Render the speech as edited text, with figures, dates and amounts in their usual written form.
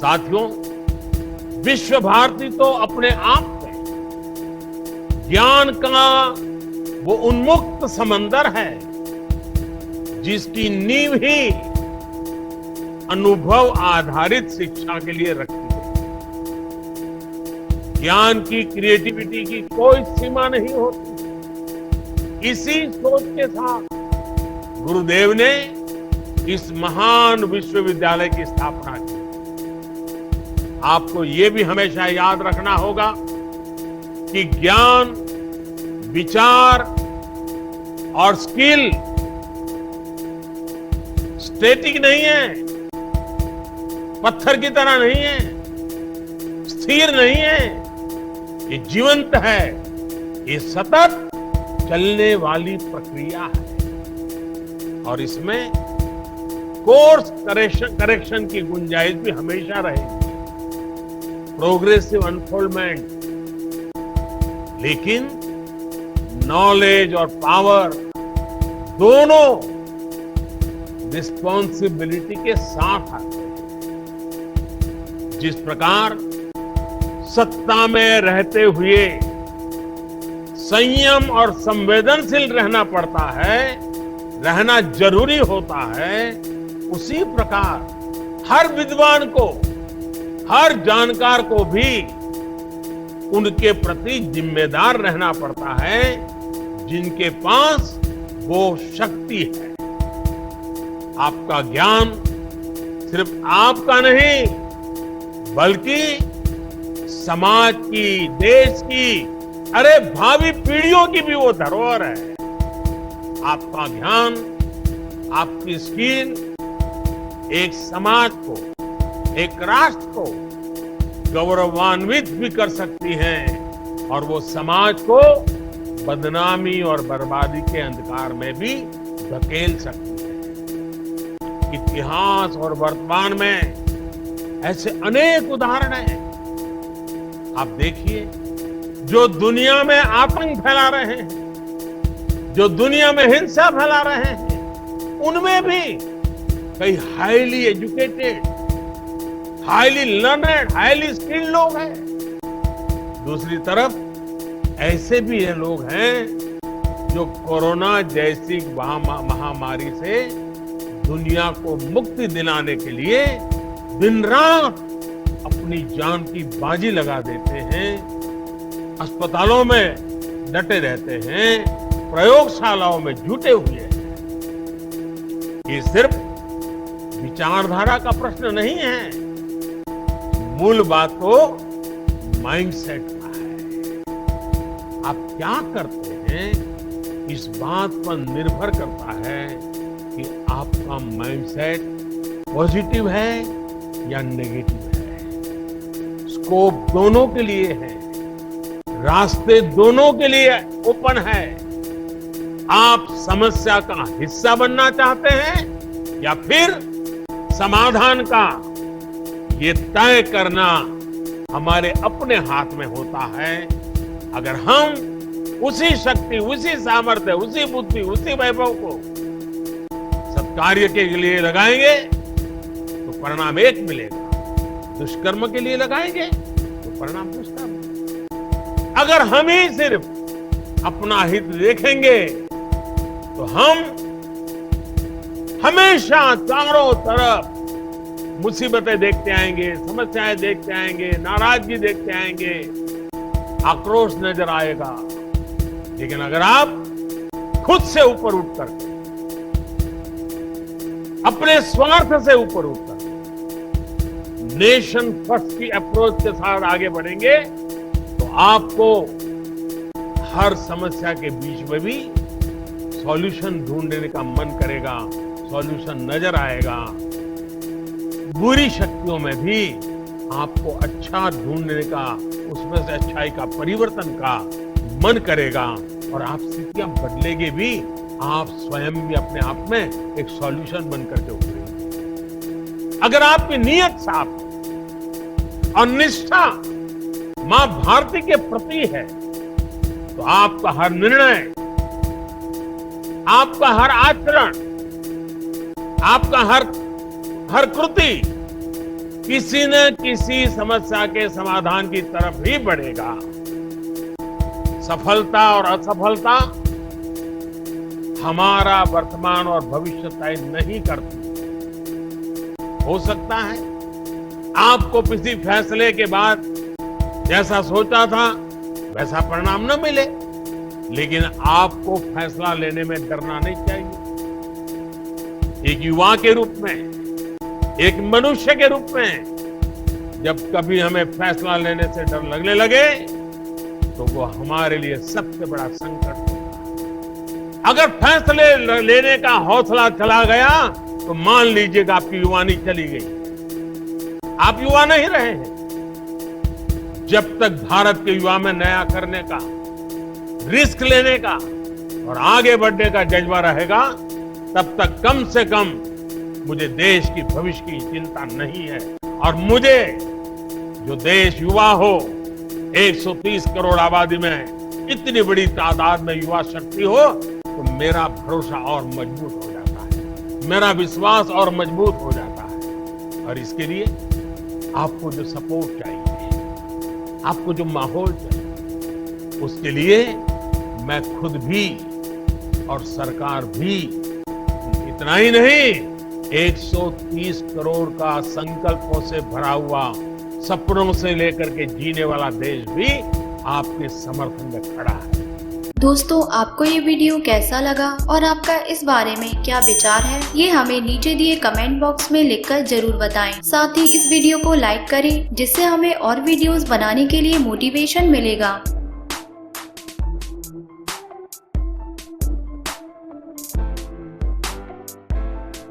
साथियों, विश्व भारती तो अपने आप में ज्ञान का वो उन्मुक्त समंदर है जिसकी नींव ही अनुभव आधारित शिक्षा के लिए रखी गई। ज्ञान की क्रिएटिविटी की कोई सीमा नहीं होती। इसी सोच के साथ गुरुदेव ने इस महान विश्वविद्यालय की स्थापना की। आपको ये भी हमेशा याद रखना होगा कि ज्ञान, विचार और स्किल स्टैटिक नहीं है, पत्थर की तरह नहीं है, स्थिर नहीं है, ये जीवंत है, ये सतत चलने वाली प्रक्रिया है और इसमें कोर्स करेक्शन की गुंजाइश भी हमेशा रहेगी, प्रोग्रेसिव अनफोल्डमेंट। लेकिन नॉलेज और पावर दोनों रिस्पॉन्सिबिलिटी के साथ आते हैं। जिस प्रकार सत्ता में रहते हुए संयम और संवेदनशील रहना पड़ता है, रहना जरूरी होता है, उसी प्रकार हर विद्वान को, हर जानकार को भी उनके प्रति जिम्मेदार रहना पड़ता है जिनके पास वो शक्ति है। आपका ज्ञान सिर्फ आपका नहीं बल्कि समाज की, देश की, अरे भावी पीढ़ियों की भी वो धरोहर है। आपका ज्ञान, आपकी स्किल एक समाज को, एक राष्ट्र को गौरवान्वित भी कर सकती है और वो समाज को बदनामी और बर्बादी के अंधकार में भी धकेल सकती है। इतिहास और वर्तमान में ऐसे अनेक उदाहरण हैं। आप देखिए, जो दुनिया में आतंक फैला रहे हैं, जो दुनिया में हिंसा फैला रहे हैं, उनमें भी कई highly educated, highly learned, highly skilled लोग हैं। दूसरी तरफ ऐसे भी ये लोग हैं जो कोरोना जैसी महामारी से दुनिया को मुक्ति दिलाने के लिए दिन रात अपनी जान की बाजी लगा देते हैं, अस्पतालों में डटे रहते हैं, प्रयोगशालाओं में जुटे हुए हैं। ये सिर्फ विचारधारा का प्रश्न नहीं है, मूल बात तो माइंडसेट का है। आप क्या करते हैं इस बात पर निर्भर करता है कि आपका माइंडसेट पॉजिटिव है या नेगेटिव है। स्कोप दोनों के लिए है, रास्ते दोनों के लिए ओपन है। आप समस्या का हिस्सा बनना चाहते हैं या फिर समाधान का, ये तय करना हमारे अपने हाथ में होता है। अगर हम उसी शक्ति, उसी सामर्थ्य, उसी बुद्धि, उसी वैभव को सत्कार्य के लिए लगाएंगे तो परिणाम एक मिलेगा, दुष्कर्म के लिए लगाएंगे तो परिणाम दुष्कर्म। अगर हम ही सिर्फ अपना हित देखेंगे तो हम हमेशा चारों तरफ मुसीबतें देखते आएंगे, समस्याएं देखते आएंगे, नाराजगी देखते आएंगे, आक्रोश नजर आएगा। लेकिन अगर आप खुद से ऊपर उठकर, अपने स्वार्थ से ऊपर उठकर नेशन फर्स्ट की अप्रोच के साथ आगे बढ़ेंगे तो आपको हर समस्या के बीच में भी सॉल्यूशन ढूंढने का मन करेगा, सॉल्यूशन नजर आएगा। बुरी शक्तियों में भी आपको अच्छा ढूंढने का, उसमें से अच्छाई का, परिवर्तन का मन करेगा और आप स्थितियां बदलेंगे भी, आप स्वयं भी अपने आप में एक सॉल्यूशन बनकर के उभरेंगे। अगर आपकी नीयत साफ है और निष्ठा मां भारती के प्रति है तो आपका हर निर्णय, आपका हर आचरण, आपका हर कृति किसी न किसी समस्या के समाधान की तरफ ही बढ़ेगा। सफलता और असफलता हमारा वर्तमान और भविष्य तय नहीं करती। हो सकता है आपको किसी फैसले के बाद जैसा सोचा था वैसा परिणाम न मिले, लेकिन आपको फैसला लेने में डरना नहीं चाहिए। एक युवा के रूप में, एक मनुष्य के रूप में जब कभी हमें फैसला लेने से डर लगने लगे तो वो हमारे लिए सबसे बड़ा संकट होता है। अगर फैसले लेने का हौसला चला गया तो मान लीजिएगा आपकी युवानी चली गई, आप युवा नहीं रहे हैं। जब तक भारत के युवा में नया करने का, रिस्क लेने का और आगे बढ़ने का जज्बा रहेगा, तब तक कम से कम मुझे देश की भविष्य की चिंता नहीं है। और मुझे जो देश युवा हो, 130 करोड़ आबादी में इतनी बड़ी तादाद में युवा शक्ति हो, तो मेरा भरोसा और मजबूत हो जाता है, मेरा विश्वास और मजबूत हो जाता है। और इसके लिए आपको जो सपोर्ट चाहिए, आपको जो माहौल चाहिए, उसके लिए मैं खुद भी और सरकार भी, इतना ही नहीं, 130 करोड़ का संकल्पों से भरा हुआ, सपनों से लेकर के जीने वाला देश भी आपके समर्थन में खड़ा है। दोस्तों, आपको ये वीडियो कैसा लगा और आपका इस बारे में क्या विचार है, ये हमें नीचे दिए कमेंट बॉक्स में लिखकर जरूर बताएं। साथ ही इस वीडियो को लाइक करें, जिससे हमें और वीडियोस बनाने के लिए मोटिवेशन मिलेगा।